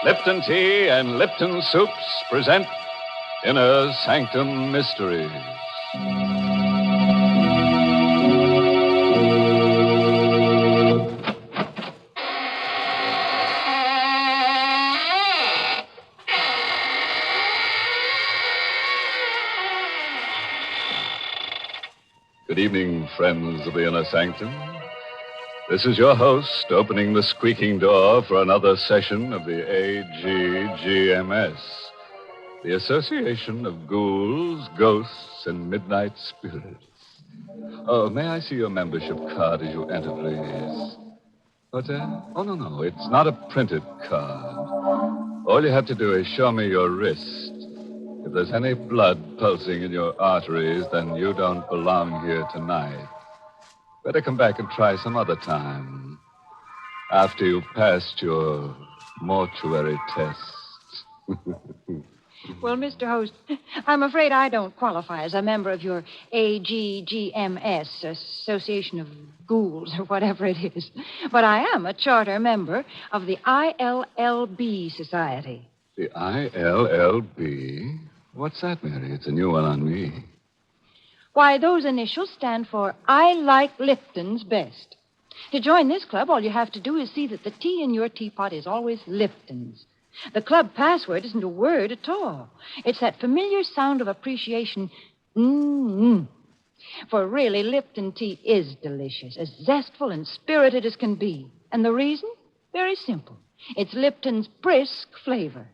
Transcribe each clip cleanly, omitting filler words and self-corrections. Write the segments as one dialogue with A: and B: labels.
A: Lipton Tea and Lipton Soups present Inner Sanctum Mysteries. Good evening, friends of the Inner Sanctum. This is your host opening the squeaking door for another session of the AGGMS, the Association of Ghouls, Ghosts, and Midnight Spirits. Oh, may I see your membership card as you enter, please? What's that? Oh, no, it's not a printed card. All you have to do is show me your wrist. If there's any blood pulsing in your arteries, then you don't belong here tonight. Better come back and try some other time. After you've passed your mortuary tests.
B: Well, Mr. Host, I'm afraid I don't qualify as a member of your AGGMS, Association of Ghouls, or whatever it is. But I am a charter member of the ILLB Society.
A: The ILLB? What's that, Mary? It's a new one on me.
B: Why, those initials stand for I Like Lipton's Best. To join this club, all you have to do is see that the tea in your teapot is always Lipton's. The club password isn't a word at all. It's that familiar sound of appreciation, mm-hmm. For really, Lipton tea is delicious, as zestful and spirited as can be. And the reason? Very simple. It's Lipton's brisk flavor.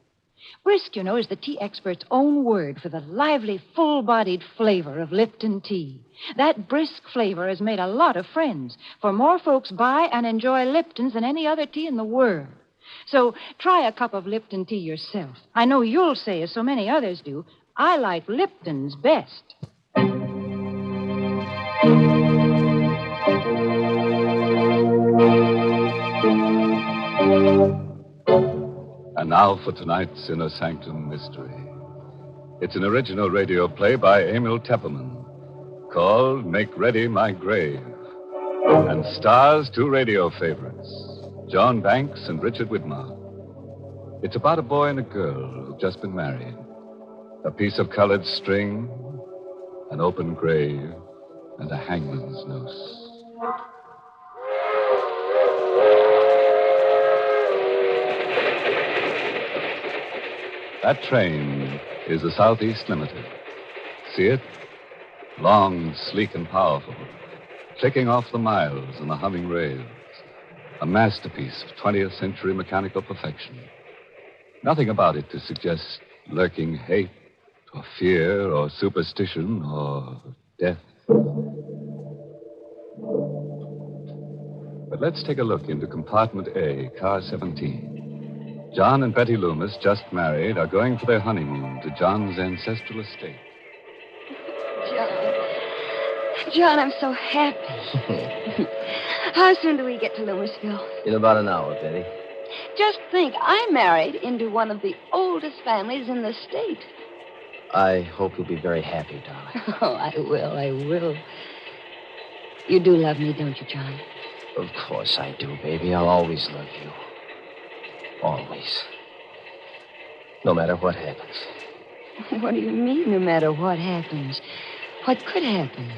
B: Brisk, you know, is the tea expert's own word for the lively, full-bodied flavor of Lipton tea. That brisk flavor has made a lot of friends, for more folks buy and enjoy Lipton's than any other tea in the world. So try a cup of Lipton tea yourself. I know you'll say, as so many others do, I like Lipton's best.
A: And now for tonight's Inner Sanctum Mystery. It's an original radio play by Emil Tepperman called Make Ready My Grave, and stars two radio favorites, John Banks and Richard Widmark. It's about a boy and a girl who've just been married. A piece of colored string, an open grave, and a hangman's noose. That train is the Southeast Limited. See it? Long, sleek, and powerful, clicking off the miles and the humming rails. A masterpiece of 20th century mechanical perfection. Nothing about it to suggest lurking hate or fear or superstition or death. But let's take a look into compartment A, car 17. John and Betty Loomis, just married, are going for their honeymoon to John's ancestral estate.
C: John, I'm so happy. How soon do we get to Louisville?
D: In about an hour, Betty.
C: Just think, I married into one of the oldest families in the state.
D: I hope you'll be very happy, darling.
C: Oh, I will. You do love me, don't you, John?
D: Of course I do, baby. I'll always love you. Always. No matter what happens.
C: What do you mean, no matter what happens? What could happen?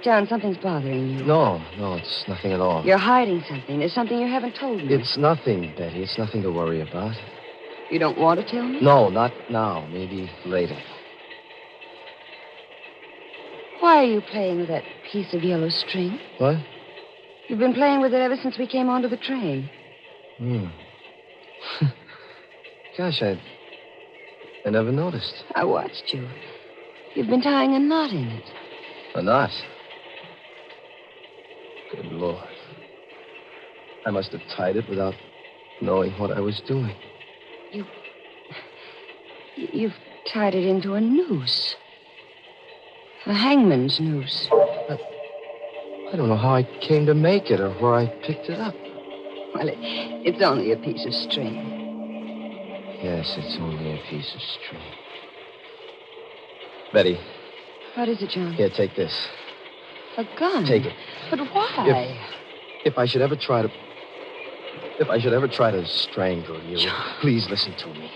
C: John, something's bothering you.
D: No, it's nothing at all.
C: You're hiding something. There's something you haven't told me.
D: It's nothing, Betty. It's nothing to worry about.
C: You don't want to tell me?
D: No, not now. Maybe later.
C: Why are you playing with that piece of yellow string?
D: What?
C: You've been playing with it ever since we came onto the train.
D: Gosh, I never noticed.
C: I watched you. You've been tying a knot in it.
D: A knot? Good Lord. I must have tied it without knowing what I was doing.
C: You've tied it into a noose. A hangman's noose.
D: I don't know how I came to make it or where I picked it up.
C: Well, it's only a piece of string.
D: Yes, it's only a piece of string. Betty.
C: What is it, John?
D: Here, take this.
C: A gun?
D: Take it.
C: But why?
D: If I should ever try to... If I should ever try to strangle you, please listen to me.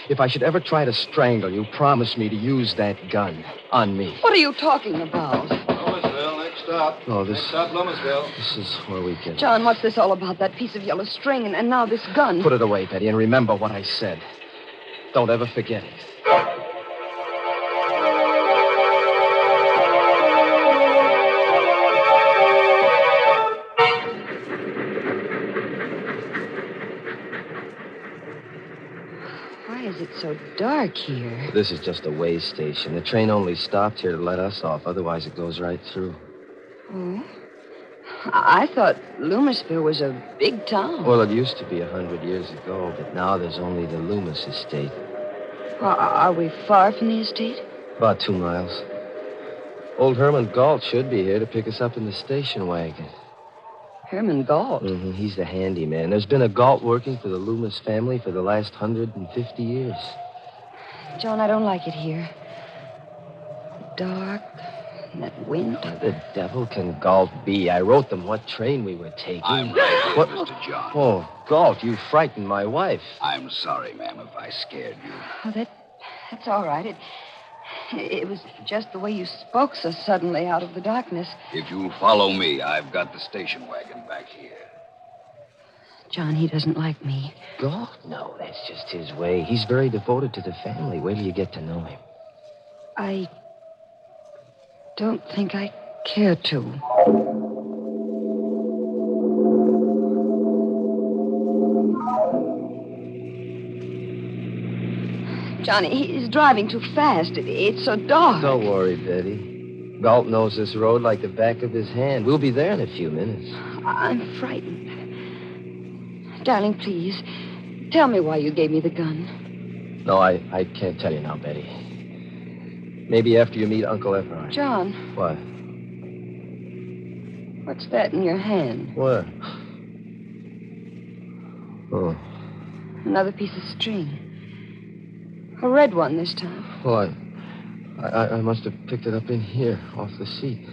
D: If I should ever try to strangle you, promise me to use that gun on me.
C: What are you talking about?
E: Lomasville, next stop.
D: Oh,
E: Next stop, Lomasville.
D: This is where we get...
C: John, what's this all about? That piece of yellow string and now this gun.
D: Put it away, Betty, and remember what I said. Don't ever forget it.
C: Why is it so dark here?
D: This is just a way station. The train only stopped here to let us off. Otherwise, it goes right through.
C: Oh? I thought Loomisville was a big town.
D: Well, it used to be 100 years ago, but now there's only the Loomis estate.
C: Are we far from the estate?
D: About 2 miles. Old Herman Galt should be here to pick us up in the station wagon.
C: Herman Galt?
D: Mm-hmm. He's the handyman. There's been a Galt working for the Loomis family for the last 150 years.
C: John, I don't like it here. Dark, and that wind.
D: The devil can Galt be? I wrote them what train we were taking.
F: I'm right here,
D: What?
F: Mr. John.
D: Oh, Galt, you frightened my wife.
F: I'm sorry, ma'am, if I scared you.
C: Oh, that's all right. It was just the way you spoke so suddenly out of the darkness.
F: If you'll follow me, I've got the station wagon back here.
C: John, he doesn't like me.
D: Galt? No, that's just his way. He's very devoted to the family. Wait till you get to know him.
C: I don't think I care to. Johnny, he's driving too fast. It's so dark.
D: Don't worry, Betty. Galt knows this road like the back of his hand. We'll be there in a few minutes.
C: I'm frightened. Darling, please, tell me why you gave me the gun.
D: No, I can't tell you now, Betty. Maybe after you meet Uncle Everard.
C: John,
D: What?
C: what's that in your hand?
D: What? Oh.
C: Another piece of string. A red one this time.
D: Well, I must have picked it up in here, off the seat.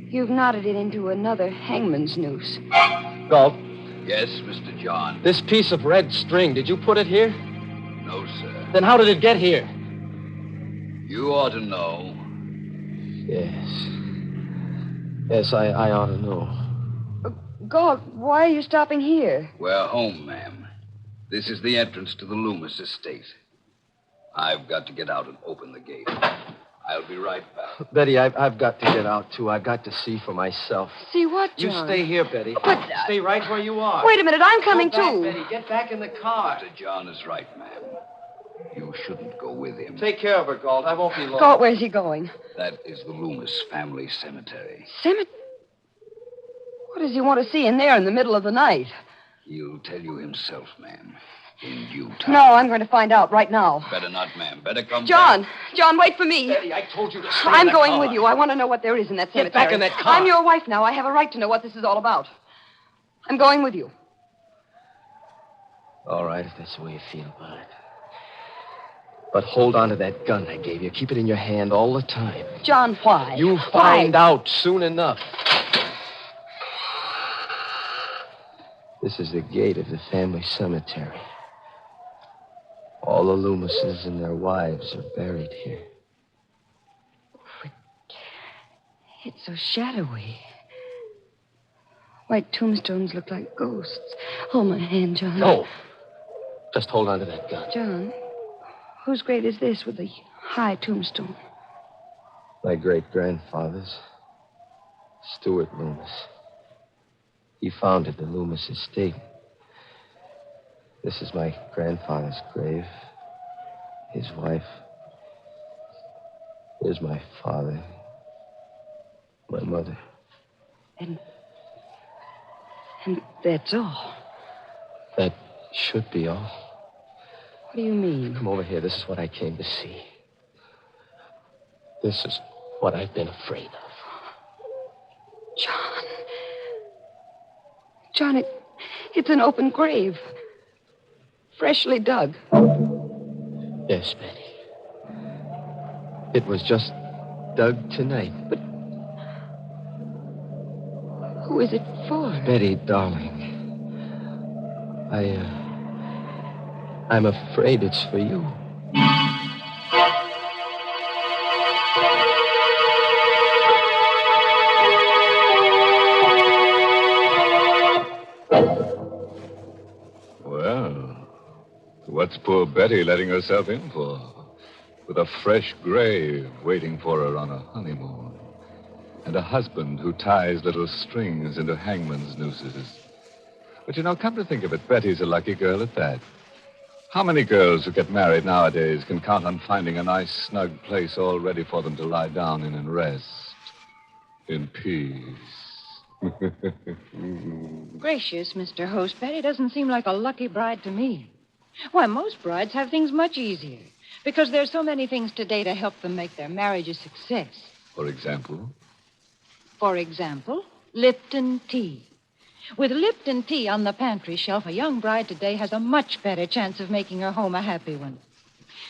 C: You've knotted it into another hangman's noose.
D: Galt,
F: Yes, Mr. John.
D: this piece of red string, did you put it here?
F: No, sir.
D: Then how did it get here?
F: You ought to know.
D: Yes. Yes, I ought to know.
C: Galt, why are you stopping here?
F: We're home, ma'am. This is the entrance to the Loomis estate. I've got to get out and open the gate. I'll be right back.
D: Betty, I've got to get out, too. I've got to see for myself.
C: See what,
D: You
C: John?
D: stay here, Betty.
C: But,
D: Stay right where you are.
C: Wait a minute, I'm coming
D: Go back,
C: too.
D: Betty. Get back in the car.
F: Mr. John is right, ma'am. You shouldn't go with him.
D: Take care of her, Galt. I won't be long.
C: Galt, where's he going?
F: That is the Loomis family cemetery.
C: Cemetery? What does he want to see in there in the middle of the night?
F: He'll tell you himself, ma'am. In due time.
C: No, I'm going to find out right now.
F: Better not, ma'am. Better come
C: John!
F: back.
C: John, wait for me.
D: Betty, I told you to stay in
C: I'm
D: the
C: going
D: car.
C: with you. I want to know what there is in that cemetery.
D: Get back in that car.
C: I'm your wife now. I have a right to know what this is all about. I'm going with you.
D: All right, if that's the way you feel about it. But hold on to that gun I gave you. Keep it in your hand all the time.
C: John, why?
D: You'll
C: Why?
D: find out soon enough. This is the gate of the family cemetery. All the Loomises and their wives are buried here.
C: It's so shadowy. White tombstones look like ghosts. Hold my hand, John.
D: No. Just hold on to that gun.
C: John, whose grave is this with the high tombstone?
D: My great-grandfather's, Stuart Loomis. He founded the Loomis estate. This is my grandfather's grave. His wife. Here's my father. My mother.
C: And that's all.
D: That should be all.
C: What do you mean?
D: Come over here. This is what I came to see. This is what I've been afraid of.
C: John. John, it's an open grave. Freshly dug.
D: Yes, Betty. It was just dug tonight. But
C: Who is it for?
D: Betty, darling, I'm afraid it's for you.
A: Well, what's poor Betty letting herself in for? With a fresh grave waiting for her on a honeymoon. And a husband who ties little strings into hangman's nooses. But come to think of it, Betty's a lucky girl at that. How many girls who get married nowadays can count on finding a nice, snug place all ready for them to lie down in and rest? In peace.
B: Gracious, Mr. Host, Betty doesn't seem like a lucky bride to me. Why, most brides have things much easier because there's so many things today to help them make their marriage a success.
A: For example?
B: For example, Lipton tea. With Lipton tea on the pantry shelf, a young bride today has a much better chance of making her home a happy one.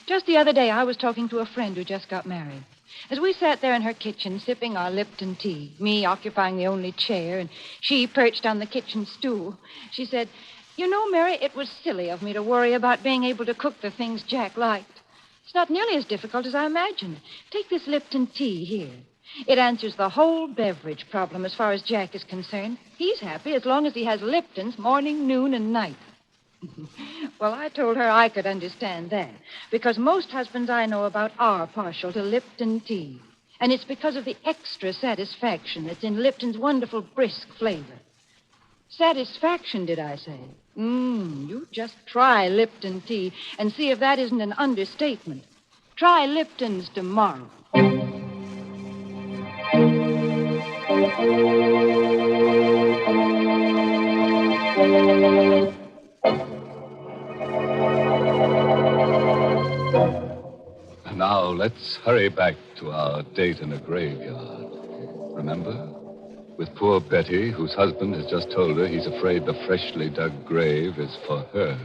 B: Just the other day, I was talking to a friend who just got married. As we sat there in her kitchen sipping our Lipton tea, me occupying the only chair and she perched on the kitchen stool, she said, Mary, it was silly of me to worry about being able to cook the things Jack liked. It's not nearly as difficult as I imagined. Take this Lipton tea here. It answers the whole beverage problem as far as Jack is concerned. He's happy as long as he has Lipton's morning, noon, and night. Well, I told her I could understand that, because most husbands I know about are partial to Lipton tea. And it's because of the extra satisfaction that's in Lipton's wonderful brisk flavor. Satisfaction, did I say? You just try Lipton tea and see if that isn't an understatement. Try Lipton's tomorrow.
A: Now, let's hurry back to our date in a graveyard. Remember? With poor Betty, whose husband has just told her he's afraid the freshly dug grave is for her.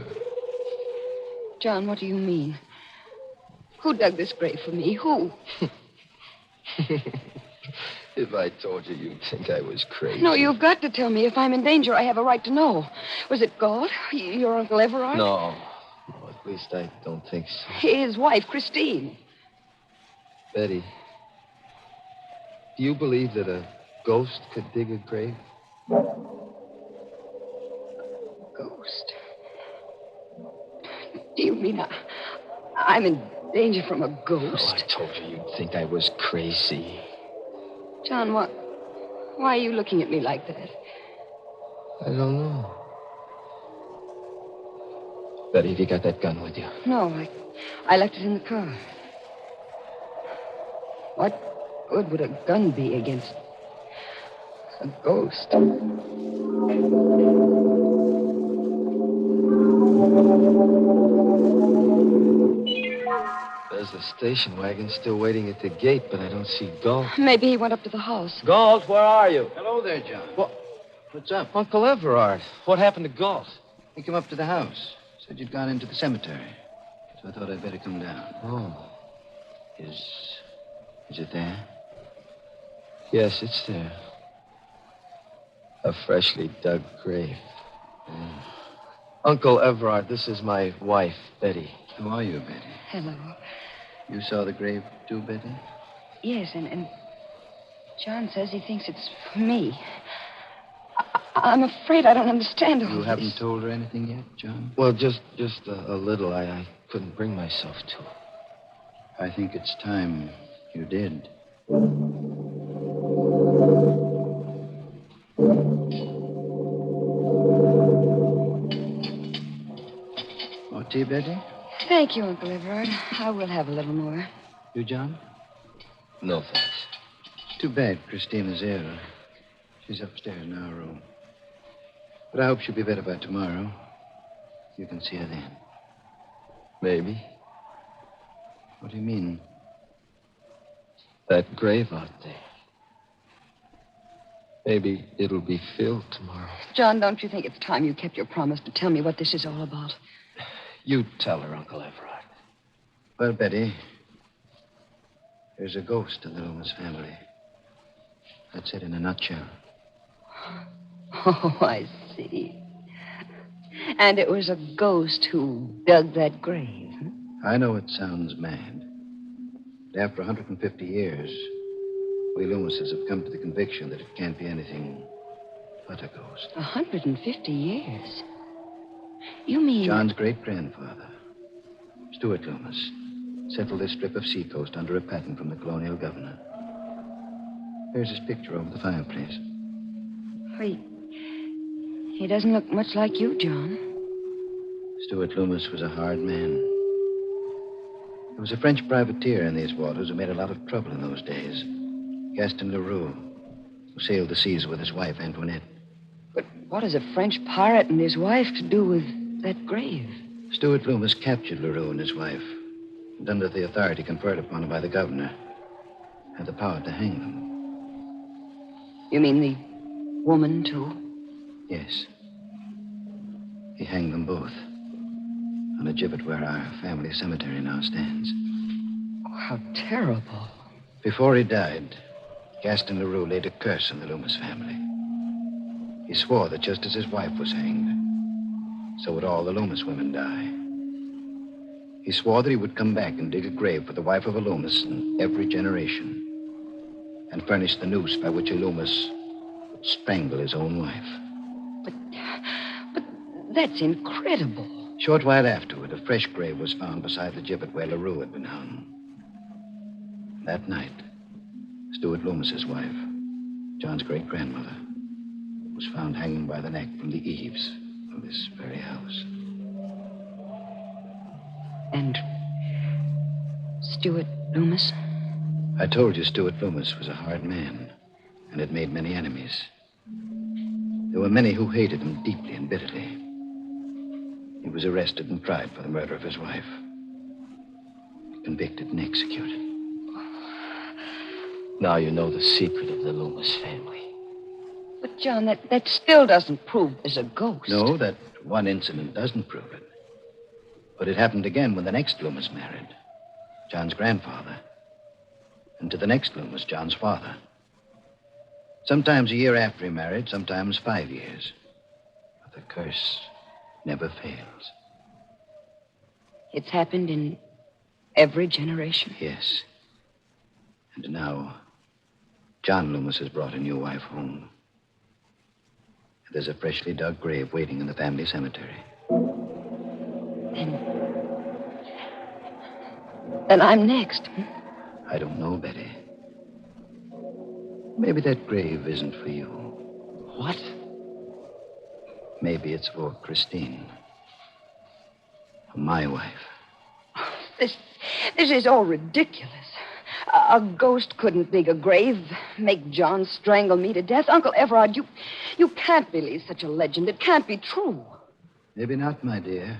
C: John, what do you mean? Who dug this grave for me? Who?
D: If I told you, you'd think I was crazy.
C: No, you've got to tell me. If I'm in danger, I have a right to know. Was it Galt? Your Uncle Everard?
D: No, at least I don't think so.
C: His wife, Christine.
D: Betty, do you believe that a ghost could dig a grave?
C: Ghost? Do you mean I'm in danger from a ghost?
D: Oh, I told you you'd think I was crazy.
C: John, why are you looking at me like that?
D: I don't know. Betty, have you got that gun with you?
C: No, I left it in the car. What good would a gun be against a ghost?
D: There's the station wagon still waiting at the gate, but I don't see Galt.
C: Maybe he went up to the house.
D: Galt, where are you?
E: Hello there, John. What's up?
D: Uncle Everard. What happened to Galt?
E: He came up to the house. Said you'd gone into the cemetery. So I thought I'd better come down.
D: Oh.
E: Is it there?
D: Yes, it's there. A freshly dug grave. Uncle Everard, this is my wife, Betty.
E: Who are you, Betty?
C: Hello.
E: You saw the grave too, Betty?
C: Yes, and John says he thinks it's for me. I'm afraid I don't understand all
E: You
C: this.
E: haven't told her anything yet, John?
D: Well, just a little. I couldn't bring myself to.
E: I think it's time you did. More tea, Betty?
C: Thank you, Uncle Everard. I will have a little more.
E: You, John?
D: No, thanks.
E: Too bad Christina's ill. She's upstairs in our room. But I hope she'll be better by tomorrow. You can see her then.
D: Maybe.
E: What do you mean?
D: That grave out there. Maybe it'll be filled tomorrow.
C: John, don't you think it's time you kept your promise to tell me what this is all about?
D: You tell her, Uncle Everard.
E: Well, Betty, there's a ghost in the Loomis family. That's it in a nutshell.
C: Oh, I see. And it was a ghost who dug that grave.
E: I know it sounds mad. But after 150 years, we Loomises have come to the conviction that it can't be anything but a ghost.
C: 150 years? You mean...
E: John's great-grandfather, Stuart Loomis, settled this strip of seacoast under a patent from the colonial governor. There's his picture over the fireplace.
C: He doesn't look much like you, John.
E: Stuart Loomis was a hard man. There was a French privateer in these waters who made a lot of trouble in those days. Gaston Leroux, who sailed the seas with his wife, Antoinette.
C: But what has a French pirate and his wife to do with that grave?
E: Stuart Loomis captured Leroux and his wife, and under the authority conferred upon him by the governor, had the power to hang them.
C: You mean the woman, too?
E: Yes. He hanged them both on a gibbet where our family cemetery now stands.
C: Oh, how terrible.
E: Before he died, Gaston Leroux laid a curse on the Loomis family. He swore that just as his wife was hanged, so would all the Loomis women die. He swore that he would come back and dig a grave for the wife of a Loomis in every generation, and furnish the noose by which a Loomis would strangle his own wife.
C: But that's incredible.
E: Short while afterward, a fresh grave was found beside the gibbet where Leroux had been hung. That night, Stuart Loomis's wife, John's great-grandmother, was found hanging by the neck from the eaves of this very house.
C: And Stuart Loomis?
E: I told you Stuart Loomis was a hard man and had made many enemies. There were many who hated him deeply and bitterly. He was arrested and tried for the murder of his wife. Convicted and executed.
D: Now you know the secret of the Loomis family.
C: But, John, that still doesn't prove there's a ghost.
E: No, that one incident doesn't prove it. But it happened again when the next Loomis married, John's grandfather. And to the next Loomis, John's father. Sometimes a year after he married, sometimes 5 years. But the curse never fails.
C: It's happened in every generation?
E: Yes. And now, John Loomis has brought a new wife home. There's a freshly dug grave waiting in the family cemetery.
C: Then I'm next.
E: I don't know, Betty. Maybe that grave isn't for you.
D: What?
E: Maybe it's for Christine. My wife.
C: This is all ridiculous. A ghost couldn't dig a grave, make John strangle me to death. Uncle Everard, you can't believe such a legend. It can't be true.
E: Maybe not, my dear.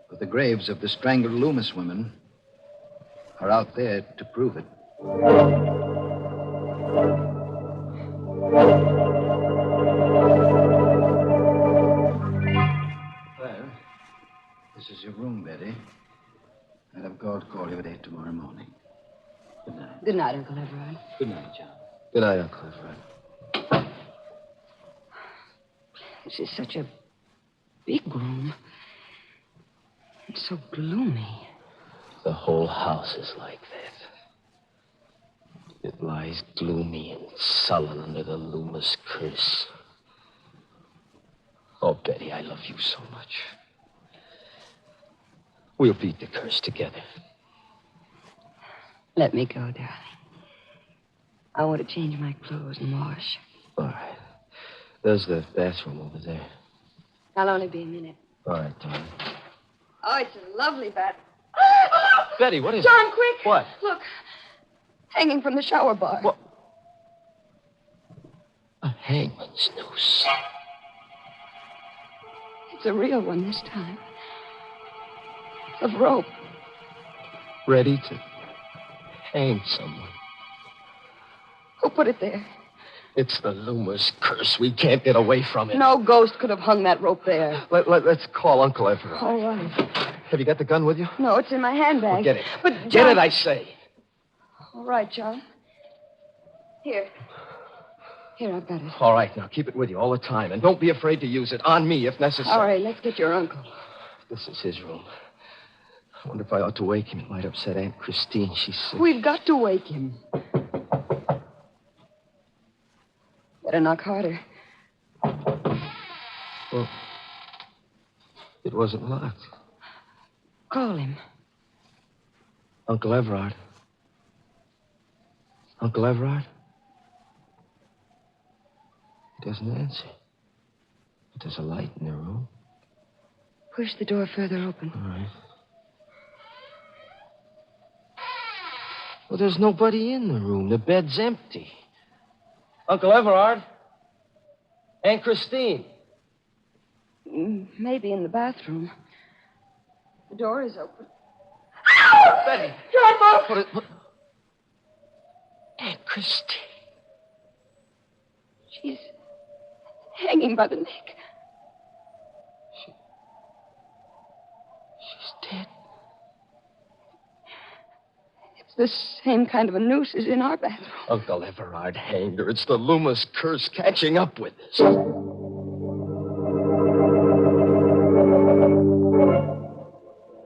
E: But the graves of the strangled Loomis women are out there to prove it. Well, this is your room, Betty. I'll have God call you at 8 tomorrow morning. Good night.
C: Good night, Uncle Everard.
E: Good night, John.
D: Good night, Uncle Everard.
C: This is such a big room. It's so gloomy.
D: The whole house is like that. It lies gloomy and sullen under the Loomis curse. Oh, Betty, I love you so much. We'll beat the curse together.
C: Let me go, darling. I want to change my clothes and wash.
D: All right. There's the bathroom over there.
C: I'll only be a minute.
D: All right, darling.
C: Oh, it's a lovely bath.
D: Betty, what is
C: John,
D: it?
C: quick.
D: What?
C: Look. Hanging from the shower bar.
D: What? A hangman's noose.
C: It's a real one this time. Of rope.
D: Ready to hang someone.
C: Who put it there?
D: It's the Loomis curse. We can't get away from it.
C: No ghost could have hung that rope there.
D: Let's call Uncle Everard.
C: All right.
D: Have you got the gun with you?
C: No, it's in my handbag.
D: Well, get it.
C: But, John...
D: Get it, I say.
C: All right, John. Here. Here, I've got it.
D: All right, now keep it with you all the time. And don't be afraid to use it on me if necessary.
C: All right, let's get your uncle.
D: This is his room. I wonder if I ought to wake him. It might upset Aunt Christine. She's sick.
C: We've got to wake him. Better knock harder.
D: Well, it wasn't locked.
C: Call him.
D: Uncle Everard. Uncle Everard? He doesn't answer. But there's a light in the room.
C: Push the door further open.
D: All right. Well, there's nobody in the room. The bed's empty. Uncle Everard? Aunt Christine?
C: Maybe in the bathroom. The door is open.
D: Betty!
C: Grandma!
D: What? Aunt Christine.
C: She's hanging by the neck.
D: She's dead.
C: It's the same kind of a noose as in our bathroom.
D: Uncle Everard hanged her. It's the Loomis curse catching up with us.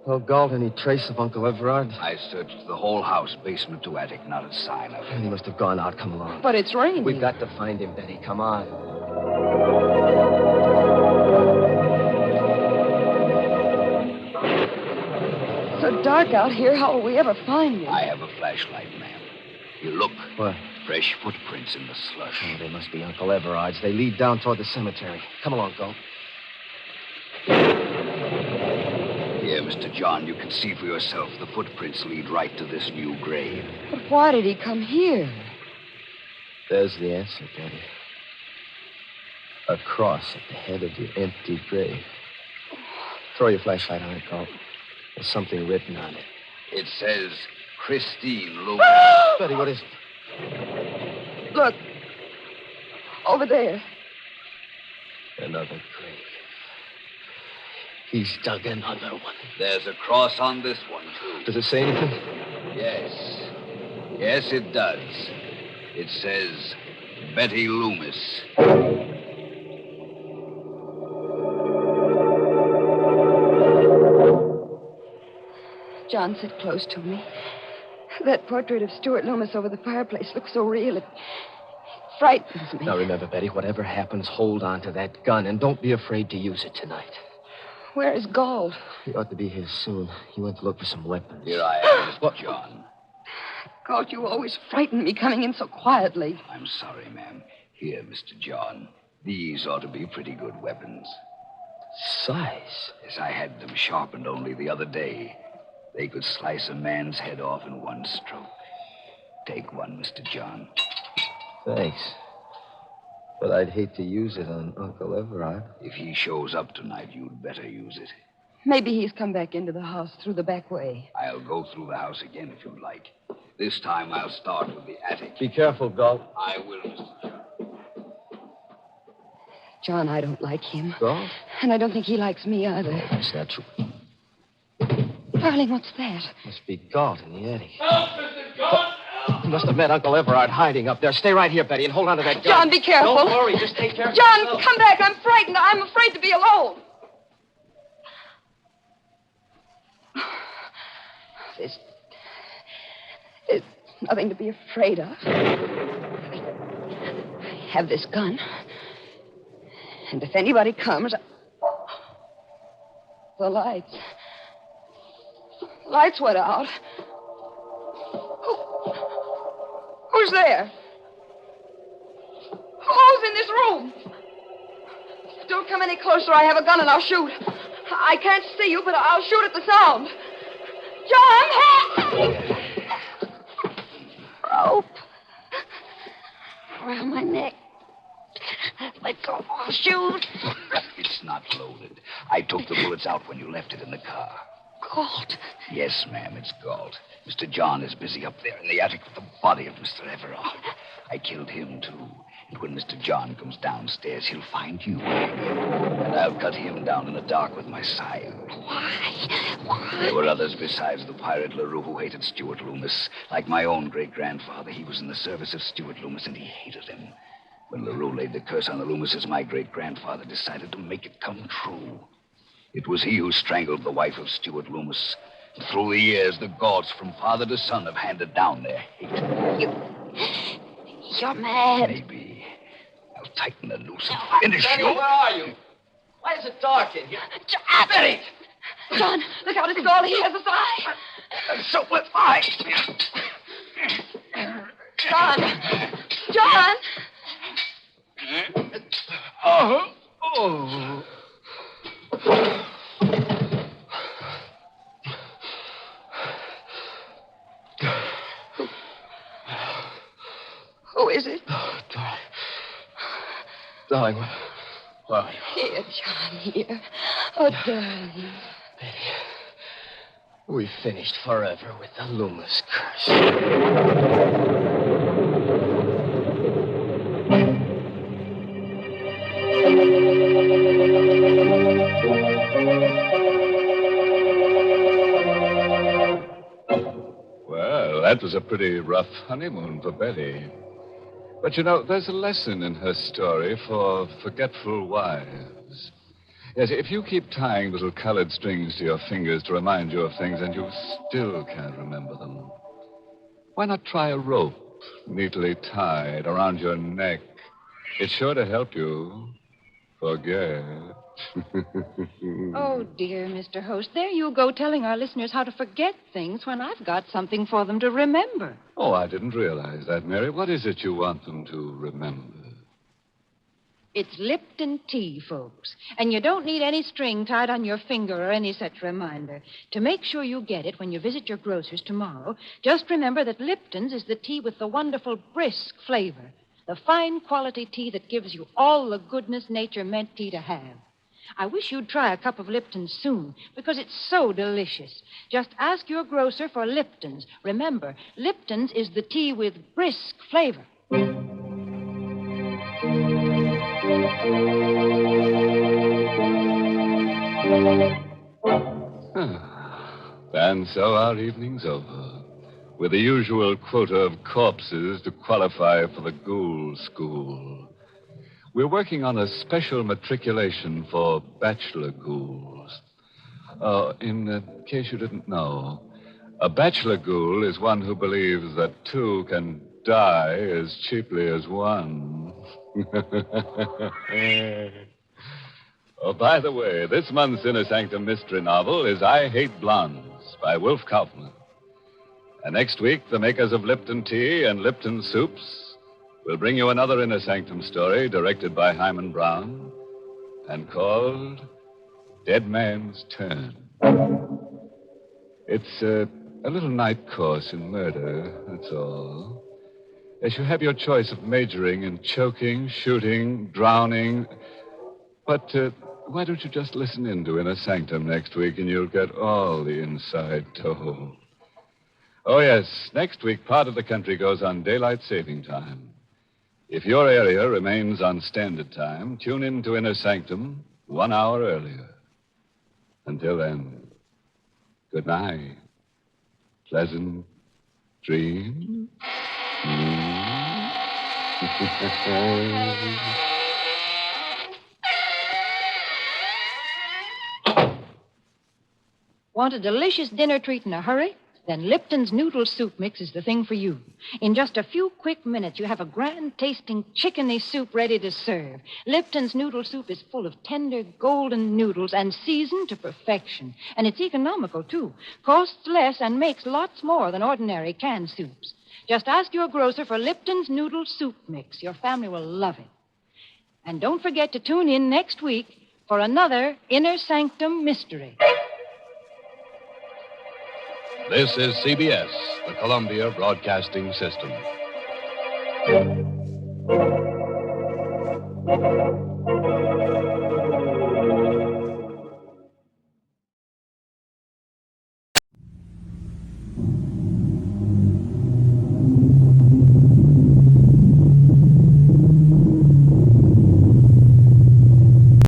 D: Oh, Galt, any trace of Uncle Everard?
F: I searched the whole house, basement to attic, not a sign of him.
D: He must have gone out. Come along.
C: But it's raining.
D: We've got to find him, Betty. Come on.
C: So dark out here, how will we ever find him?
F: I have a flashlight, ma'am. You look.
D: What?
F: Fresh footprints in the slush.
D: Oh, they must be Uncle Everard's. They lead down toward the cemetery. Come along, Galt.
F: Here, Mr. John, you can see for yourself. The footprints lead right to this new grave.
C: But why did he come here?
D: There's the answer, Betty. A cross at the head of the empty grave. Throw your flashlight on it, Galt. There's something written on it.
F: It says, Christine Loomis.
D: Betty, what is it?
C: Look. Over there.
D: Another grave. He's dug another one.
F: There's a cross on this one, too.
D: Does it say anything?
F: Yes. Yes, it does. It says, Betty Loomis.
C: John, sit close to me. That portrait of Stuart Loomis over the fireplace looks so real. It frightens me.
D: Now, remember, Betty, whatever happens, hold on to that gun, and don't be afraid to use it tonight.
C: Where is Galt?
D: He ought to be here soon. He went to look for some weapons.
F: Here I am, Mr. John.
C: Galt, you always frighten me coming in so quietly.
F: I'm sorry, ma'am. Here, Mr. John. These ought to be pretty good weapons.
D: Size?
F: Yes, I had them sharpened only the other day. They could slice a man's head off in one stroke. Take one, Mr. John.
D: Thanks. But I'd hate to use it on Uncle Everard.
F: If he shows up tonight, you'd better use it.
C: Maybe he's come back into the house through the back way.
F: I'll go through the house again if you'd like. This time I'll start with the attic.
D: Be careful, Galt.
F: I will, Mr. John.
C: John, I don't like him.
D: Galt?
C: And I don't think he likes me either.
D: Oh, that's not true.
C: Darling, what's that?
D: Must be Galt in the attic.
G: Help, Mr. John! Help!
D: He must have met Uncle Everard hiding up there. Stay right here, Betty, and hold on to that gun.
C: John, be careful.
D: Don't worry. Just take care of
C: John,
D: yourself.
C: come back. I'm frightened. I'm afraid to be alone. There's nothing to be afraid of. I have this gun. And if anybody comes... The lights. Lights went out. Who's there? Who's in this room? Don't come any closer. I have a gun and I'll shoot. I can't see you, but I'll shoot at the sound. John, help! Rope. Around my neck. Let go. I'll shoot.
F: It's not loaded. I took the bullets out when you left it in the car.
C: Galt.
F: Yes, ma'am, it's Galt. Mr. John is busy up there in the attic with the body of Mr. Everard. I killed him, too. And when Mr. John comes downstairs, he'll find you. And I'll cut him down in the dark with my scythe.
C: Why?
F: There were others besides the pirate LaRue who hated Stuart Loomis. Like my own great-grandfather, he was in the service of Stuart Loomis, and he hated him. When LaRue laid the curse on the Loomises, my great-grandfather decided to make it come true. It was he who strangled the wife of Stuart Loomis. And through the years, the Gaults, from father to son, have handed down their hate.
C: You're mad.
F: Maybe. I'll tighten the noose and finish
G: Betty,
F: you.
G: where are you? Why is it dark in here?
C: John!
G: Betty!
C: John, look out, it's all he has his eye.
F: And so was I.
C: John! John!
F: Oh.
C: Who is it?
D: Darling, where are you?
C: Here, John, here. Oh, darling.
D: Betty, we finished forever with the Loomis curse.
A: Well, that was a pretty rough honeymoon for Betty. But, you know, there's a lesson in her story for forgetful wives. Yes, if you keep tying little colored strings to your fingers to remind you of things and you still can't remember them, why not try a rope neatly tied around your neck? It's sure to help you forget.
B: Oh, dear, Mr. Host, there you go telling our listeners how to forget things when I've got something for them to remember.
A: Oh, I didn't realize that, Mary. What is it you want them to remember?
B: It's Lipton tea, folks. And you don't need any string tied on your finger or any such reminder. To make sure you get it when you visit your grocer's tomorrow, just remember that Lipton's is the tea with the wonderful brisk flavor. The fine quality tea that gives you all the goodness nature meant tea to have. I wish you'd try a cup of Lipton's soon, because it's so delicious. Just ask your grocer for Lipton's. Remember, Lipton's is the tea with brisk flavor.
A: And so our evening's over, with the usual quota of corpses to qualify for the ghoul school. We're working on a special matriculation for bachelor ghouls. In case you didn't know, a bachelor ghoul is one who believes that two can die as cheaply as one. Oh, by the way, this month's Inner Sanctum mystery novel is I Hate Blondes by Wolf Kaufman. And next week, the makers of Lipton Tea and Lipton Soups will bring you another Inner Sanctum story directed by Hyman Brown and called Dead Man's Turn. It's a little night course in murder, that's all. As you have your choice of majoring in choking, shooting, drowning. But why don't you just listen in to Inner Sanctum next week and you'll get all the inside told. Oh, yes, next week part of the country goes on daylight saving time. If your area remains on standard time, tune in to Inner Sanctum 1 hour earlier. Until then, good night. Pleasant dreams.
B: Want a delicious dinner treat in a hurry? Then Lipton's noodle soup mix is the thing for you. In just a few quick minutes, you have a grand-tasting chickeny soup ready to serve. Lipton's noodle soup is full of tender, golden noodles and seasoned to perfection. And it's economical, too. Costs less and makes lots more than ordinary canned soups. Just ask your grocer for Lipton's noodle soup mix. Your family will love it. And don't forget to tune in next week for another Inner Sanctum mystery.
H: This is CBS, the Columbia Broadcasting System.